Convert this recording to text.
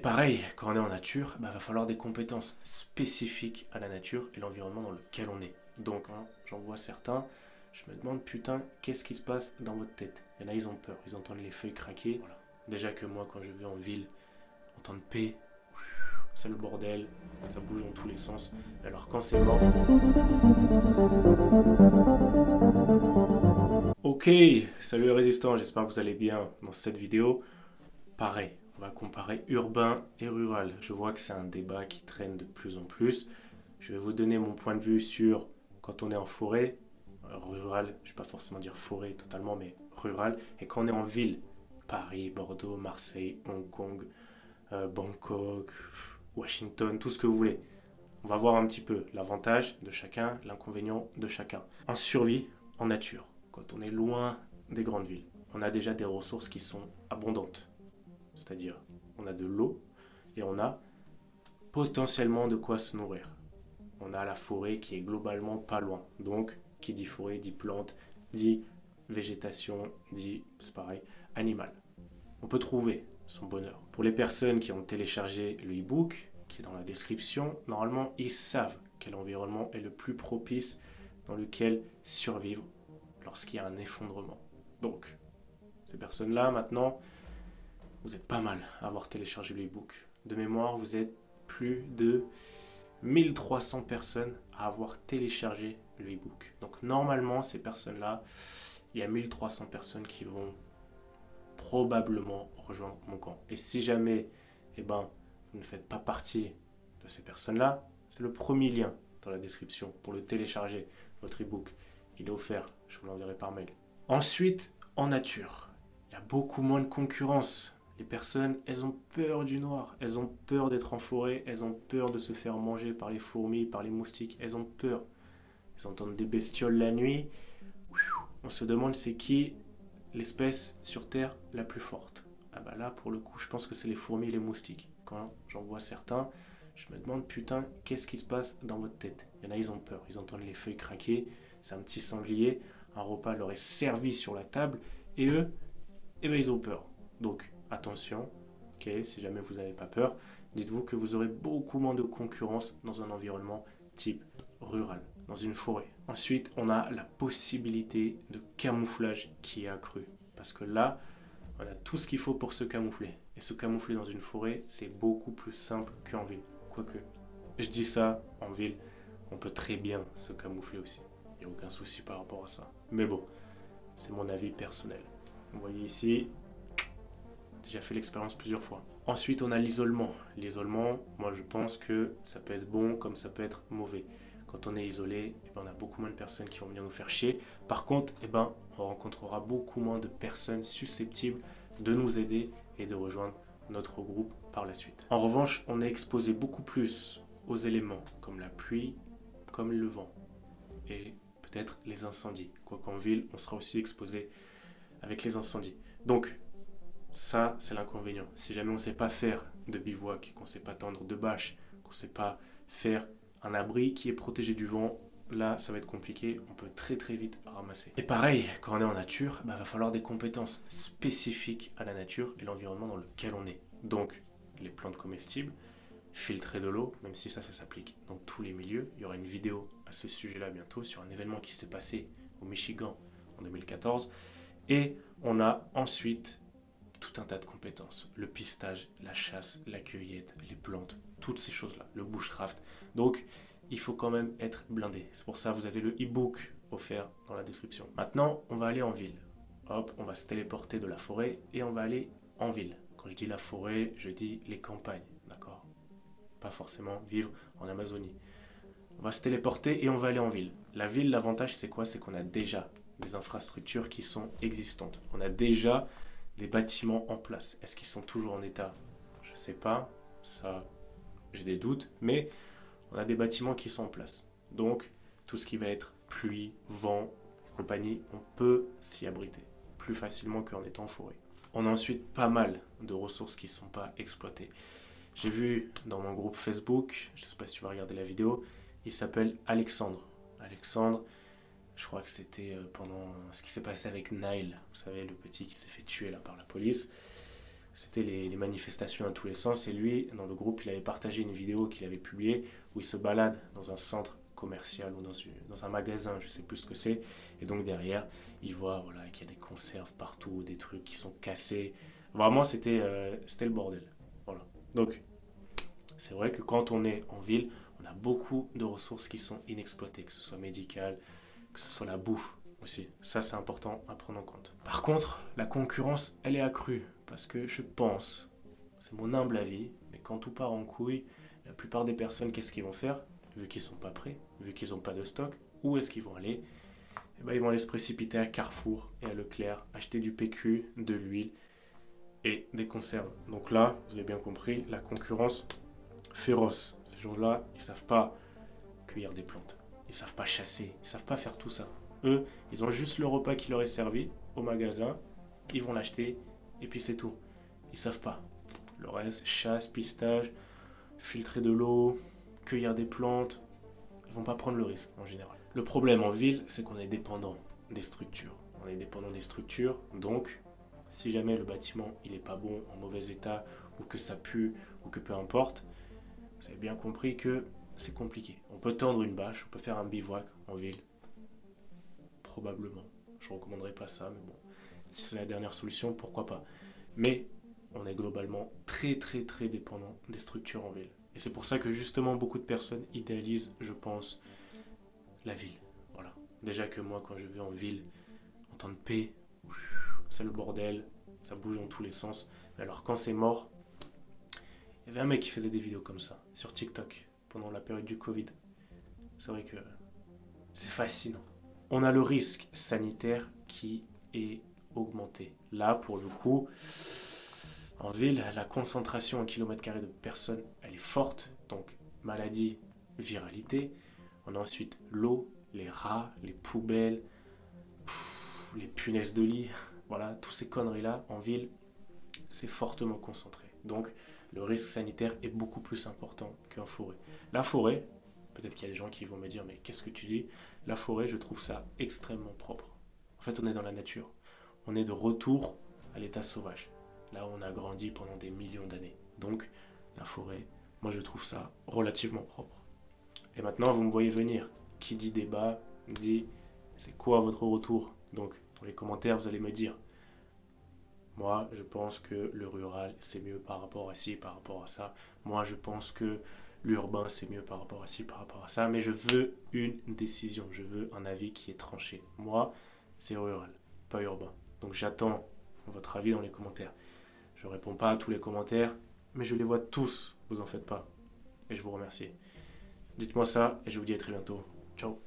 pareil, quand on est en nature, va falloir des compétences spécifiques à la nature et l'environnement dans lequel on est. Donc, j'en vois certains, je me demande, putain, qu'est-ce qui se passe dans votre tête? Il y en a, ils ont peur, ils entendent les feuilles craquer. Voilà. Déjà que moi, quand je vais en ville, entendre paix, c'est le bordel, ça bouge dans tous les sens. Alors quand c'est mort... Ok, salut les résistants, j'espère que vous allez bien dans cette vidéo. Pareil, on va comparer urbain et rural. Je vois que c'est un débat qui traîne de plus en plus. Je vais vous donner mon point de vue sur quand on est en forêt, rural, je ne vais pas forcément dire forêt totalement, mais rural, et quand on est en ville, Paris, Bordeaux, Marseille, Hong Kong, Bangkok, Washington, tout ce que vous voulez. On va voir un petit peu l'avantage de chacun, l'inconvénient de chacun. En survie, en nature, quand on est loin des grandes villes, on a déjà des ressources qui sont abondantes. C'est-à-dire, on a de l'eau et on a potentiellement de quoi se nourrir. On a la forêt qui est globalement pas loin. Donc, qui dit forêt, dit plante, dit végétation, dit, c'est pareil, animal. On peut trouver son bonheur. Pour les personnes qui ont téléchargé le e-book, qui est dans la description, normalement, ils savent quel environnement est le plus propice dans lequel survivre lorsqu'il y a un effondrement. Donc, ces personnes-là, maintenant, vous êtes pas mal à avoir téléchargé le e-book. De mémoire, vous êtes plus de 1300 personnes à avoir téléchargé le e-book. Donc, normalement, ces personnes-là, il y a 1300 personnes qui vont probablement rejoindre mon camp. Et si jamais, vous ne faites pas partie de ces personnes-là, c'est le premier lien dans la description pour le télécharger, votre e-book. Il est offert, je vous l'enverrai par mail. Ensuite, en nature, il y a beaucoup moins de concurrence. Les personnes, elles ont peur du noir, elles ont peur d'être en forêt, elles ont peur de se faire manger par les fourmis, par les moustiques, elles ont peur. Elles entendent des bestioles la nuit. On se demande c'est qui l'espèce sur Terre la plus forte. Là, pour le coup, je pense que c'est les fourmis et les moustiques. Quand j'en vois certains, je me demande, putain, qu'est-ce qui se passe dans votre tête? Il y en a, ils ont peur, ils entendent les feuilles craquer, c'est un petit sanglier, un repas leur est servi sur la table, et eux, ils ont peur. Donc, attention, si jamais vous n'avez pas peur, dites-vous que vous aurez beaucoup moins de concurrence dans un environnement type rural, dans une forêt. Ensuite, on a la possibilité de camouflage qui est accrue. Parce que là, on a tout ce qu'il faut pour se camoufler. Et se camoufler dans une forêt, c'est beaucoup plus simple qu'en ville. Quoique, je dis ça, en ville, on peut très bien se camoufler aussi. Il n'y a aucun souci par rapport à ça. Mais bon, c'est mon avis personnel. Vous voyez ici, j'ai déjà fait l'expérience plusieurs fois. Ensuite, on a l'isolement. L'isolement, moi je pense que ça peut être bon comme ça peut être mauvais. Quand on est isolé, on a beaucoup moins de personnes qui vont venir nous faire chier. Par contre, on rencontrera beaucoup moins de personnes susceptibles de nous aider et de rejoindre notre groupe par la suite. En revanche, on est exposé beaucoup plus aux éléments comme la pluie, comme le vent et peut-être les incendies. Quoiqu'en ville, on sera aussi exposé avec les incendies. Donc, ça, c'est l'inconvénient. Si jamais on ne sait pas faire de bivouac, qu'on ne sait pas tendre de bâche, qu'on ne sait pas faire un abri qui est protégé du vent, là, ça va être compliqué. On peut très très vite ramasser. Et pareil, quand on est en nature, va falloir des compétences spécifiques à la nature et l'environnement dans lequel on est. Donc, les plantes comestibles, filtrer de l'eau, même si ça s'applique dans tous les milieux. Il y aura une vidéo à ce sujet-là bientôt sur un événement qui s'est passé au Michigan en 2014. Et on a ensuite tout un tas de compétences. Le pistage, la chasse, la cueillette, les plantes, toutes ces choses-là. Le bushcraft. Donc, il faut quand même être blindé. C'est pour ça que vous avez le e-book offert dans la description. Maintenant, on va aller en ville. Hop, on va se téléporter de la forêt et on va aller en ville. Quand je dis la forêt, je dis les campagnes, d'accord? Pas forcément vivre en Amazonie. On va se téléporter et on va aller en ville. La ville, l'avantage, c'est quoi? C'est qu'on a déjà des infrastructures qui sont existantes. On a déjà des bâtiments en place. Est-ce qu'ils sont toujours en état? Je ne sais pas, ça, j'ai des doutes, mais on a des bâtiments qui sont en place. Donc, tout ce qui va être pluie, vent, compagnie, on peut s'y abriter plus facilement qu'en étant en forêt. On a ensuite pas mal de ressources qui ne sont pas exploitées. J'ai vu dans mon groupe Facebook, je ne sais pas si tu vas regarder la vidéo, il s'appelle Alexandre. Alexandre, je crois que c'était pendant ce qui s'est passé avec Nile, vous savez, le petit qui s'est fait tuer là par la police. c'était les manifestations à tous les sens. Et lui, dans le groupe, il avait partagé une vidéo qu'il avait publiée où il se balade dans un centre commercial ou dans un magasin, je sais plus ce que c'est. Et donc derrière, il voit voilà, qu'il y a des conserves partout, des trucs qui sont cassés. Vraiment, c'était le bordel. Voilà. Donc, c'est vrai que quand on est en ville, on a beaucoup de ressources qui sont inexploitées, que ce soit médical, que ce soit la bouffe aussi. Ça, c'est important à prendre en compte. Par contre, la concurrence, elle est accrue. Parce que je pense, c'est mon humble avis, mais quand tout part en couille, la plupart des personnes, qu'est-ce qu'ils vont faire? Vu qu'ils ne sont pas prêts, vu qu'ils n'ont pas de stock, où est-ce qu'ils vont aller? Eh ben, ils vont aller se précipiter à Carrefour et à Leclerc, acheter du PQ, de l'huile et des conserves. Donc là, vous avez bien compris, la concurrence féroce. Ces gens-là, ils ne savent pas cueillir des plantes. Ils ne savent pas chasser. Ils ne savent pas faire tout ça. Eux, ils ont juste le repas qui leur est servi au magasin. Ils vont l'acheter et puis c'est tout. Ils ne savent pas. Le reste, chasse, pistage, filtrer de l'eau, cueillir des plantes. Ils ne vont pas prendre le risque en général. Le problème en ville, c'est qu'on est dépendant des structures. On est dépendant des structures. Donc, si jamais le bâtiment il n'est pas bon, en mauvais état, ou que ça pue, ou que peu importe, vous avez bien compris que c'est compliqué. On peut tendre une bâche, on peut faire un bivouac en ville. Probablement. Je ne recommanderais pas ça, mais bon. Si c'est la dernière solution, pourquoi pas. Mais on est globalement très dépendant des structures en ville. Et c'est pour ça que justement beaucoup de personnes idéalisent, je pense, la ville. Voilà. Déjà que moi, quand je vais en ville, en temps de paix, c'est le bordel, ça bouge dans tous les sens. Mais alors quand c'est mort, il y avait un mec qui faisait des vidéos comme ça, sur TikTok, pendant la période du Covid. C'est vrai que c'est fascinant. On a le risque sanitaire qui est augmenté. Là, pour le coup, en ville, la concentration en kilomètre carré de personnes, elle est forte. Donc, maladie, viralité. On a ensuite l'eau, les rats, les poubelles, les punaises de lit. Voilà, toutes ces conneries-là, en ville, c'est fortement concentré. Donc, le risque sanitaire est beaucoup plus important qu'en forêt. La forêt, peut-être qu'il y a des gens qui vont me dire, mais qu'est-ce que tu dis? La forêt, je trouve ça extrêmement propre. En fait, on est dans la nature. On est de retour à l'état sauvage. Là où on a grandi pendant des millions d'années. Donc, la forêt, moi je trouve ça relativement propre. Et maintenant, vous me voyez venir. Qui dit débat, dit, c'est quoi votre retour? Donc, dans les commentaires, vous allez me dire. Moi, je pense que le rural, c'est mieux par rapport à ci, par rapport à ça. Moi, je pense que l'urbain, c'est mieux par rapport à ci, par rapport à ça. Mais je veux une décision. Je veux un avis qui est tranché. Moi, c'est rural, pas urbain. Donc, j'attends votre avis dans les commentaires. Je ne réponds pas à tous les commentaires, mais je les vois tous. Vous en faites pas. Et je vous remercie. Dites-moi ça et je vous dis à très bientôt. Ciao.